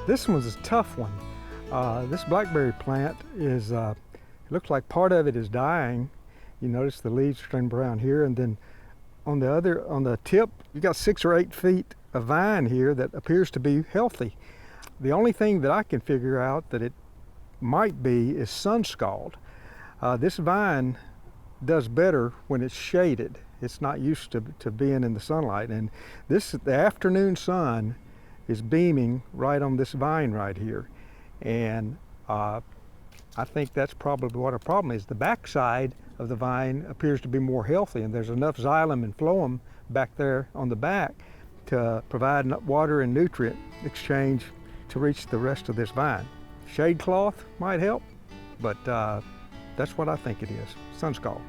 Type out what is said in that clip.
This one's a tough one. This blackberry plant is, it looks like part of it is dying. You notice the leaves turning brown here, and then on the tip, you got 6 or 8 feet of vine here that appears to be healthy. The only thing that I can figure out that it might be is Sunscald. This vine does better when it's shaded. It's not used to being in the sunlight, and the afternoon sun is beaming right on this vine right here, and I think that's probably what our problem is. The backside of the vine appears to be more healthy, and there's enough xylem and phloem back there on the back to provide water and nutrient exchange to reach the rest of this vine. Shade cloth might help, but that's what I think it is, Sunscald.